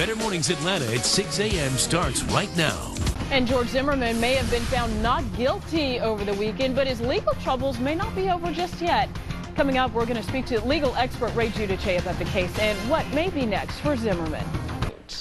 Better Mornings Atlanta at 6 a.m. starts right now. And George Zimmerman may have been found not guilty over the weekend, but his legal troubles may not be over just yet. Coming up, we're going to speak to legal expert Giudice about the case and what may be next for Zimmerman.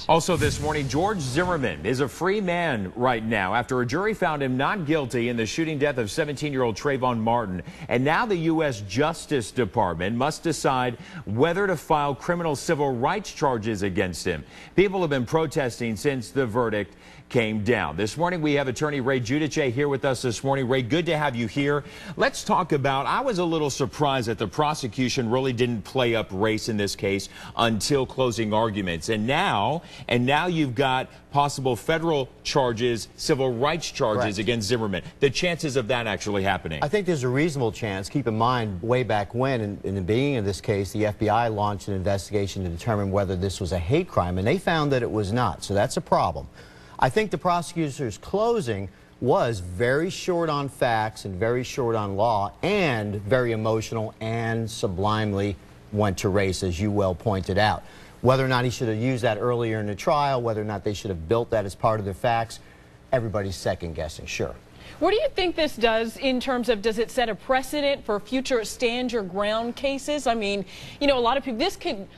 Also this morning, George Zimmerman is a free man right now after a jury found him not guilty in the shooting death of 17-year-old Trayvon Martin. And now the U.S. Justice Department must decide whether to file criminal civil rights charges against him. People have been protesting since the verdict came down. This morning, we have attorney Giudice here with us this morning. Ray, good to have you here. Let's talk about, I was a little surprised that the prosecution really didn't play up race in this case until closing arguments. And now you've got possible federal charges, civil rights charges against Zimmerman. The chances of that actually happening? I think there's a reasonable chance. Keep in mind, way back when, in the beginning of this case, the FBI launched an investigation to determine whether this was a hate crime, and they found that it was not. So that's a problem. I think the prosecutor's closing was very short on facts and very short on law and very emotional and sublimely went to race, as you well pointed out. Whether or not he should have used that earlier in the trial, whether or not they should have built that as part of their facts, everybody's second guessing, sure. What do you think this does in terms of, does it set a precedent for future stand your ground cases? I mean, you know, a lot of people,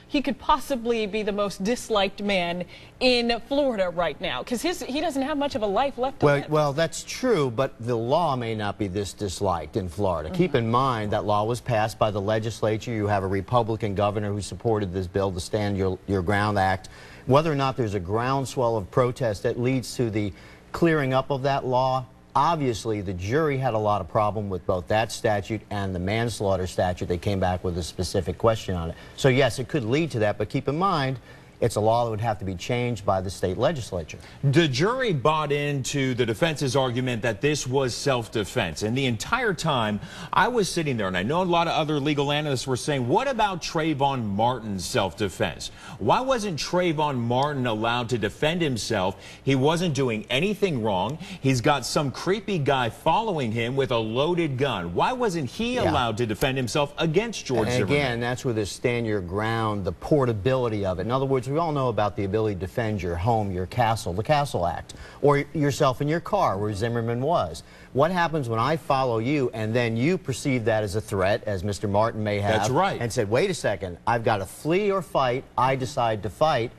he could possibly be the most disliked man in Florida right now because he doesn't have much of a life left to live. Well, that's true, but the law may not be this disliked in Florida. Keep in mind that law was passed by the legislature. You have a Republican governor who supported this bill, the Stand Your Ground Act. Whether or not there's a groundswell of protest that leads to the clearing up of that law, obviously, the jury had a lot of problem with both that statute and the manslaughter statute. They came back with a specific question on it. So, yes, it could lead to that, but keep in mind, it's a law that would have to be changed by the state legislature. The jury bought into the defense's argument that this was self-defense. And the entire time I was sitting there, and I know a lot of other legal analysts were saying, what about Trayvon Martin's self-defense? Why wasn't Trayvon Martin allowed to defend himself? He wasn't doing anything wrong. He's got some creepy guy following him with a loaded gun. Why wasn't he allowed to defend himself against George Zimmerman? Again, that's where this stand your ground, the portability of it. In other words, we all know about the ability to defend your home, your castle, the Castle Act, or yourself in your car, where Zimmerman was. What happens when I follow you and then you perceive that as a threat, as Mr. Martin may have, that's right, and said, wait a second, I've got to flee or fight, I decide to fight,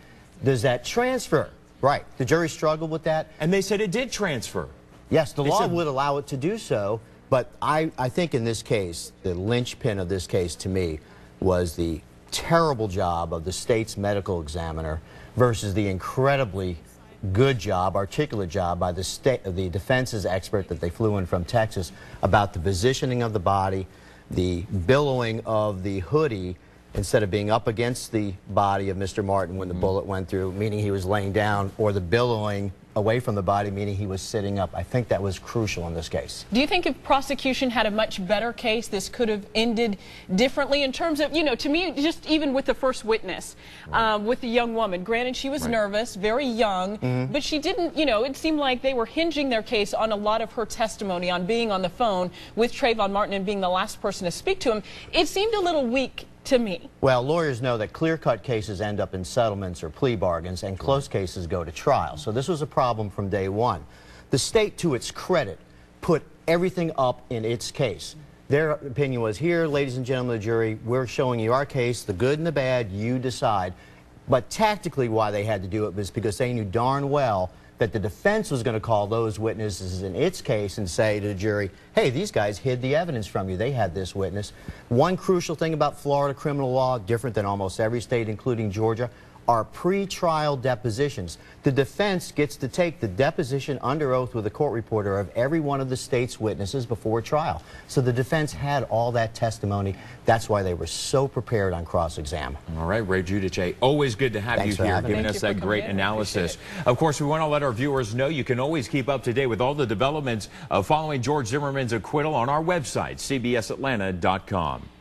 does that transfer? Right. The jury struggled with that. And they said it did transfer. Yes, the law would allow it to do so, but I think in this case, the linchpin of this case to me was the terrible job of the state's medical examiner versus the incredibly good job, articulate job by the defense's expert that they flew in from Texas about the positioning of the body, the billowing of the hoodie instead of being up against the body of Mr. Martin when the bullet went through, meaning he was laying down, or the billowing away from the body, meaning he was sitting up. I think that was crucial in this case. Do you think if prosecution had a much better case, this could have ended differently in terms of, you know, to me, just even with the first witness, with the young woman, granted she was nervous, very young, but she didn't, you know, it seemed like they were hinging their case on a lot of her testimony, on being on the phone with Trayvon Martin and being the last person to speak to him. It seemed a little weak to me. Well, lawyers know that clear-cut cases end up in settlements or plea bargains, and close cases go to trial. So this was a problem from day one. The state, to its credit, put everything up in its case. Their opinion was, here, ladies and gentlemen of the jury, we're showing you our case, the good and the bad, you decide. But tactically why they had to do it was because they knew darn well that the defense was going to call those witnesses in its case and say to the jury, hey, these guys hid the evidence from you. They had this witness. One crucial thing about Florida criminal law, different than almost every state, including Georgia, are pre-trial depositions. The defense gets to take the deposition under oath with a court reporter of every one of the state's witnesses before trial. So the defense had all that testimony. That's why they were so prepared on cross-exam. All right, Giudice, always good to have you here, giving us that great analysis. Of course, we want to let our viewers know you can always keep up to date with all the developments following George Zimmerman's acquittal on our website, cbsatlanta.com.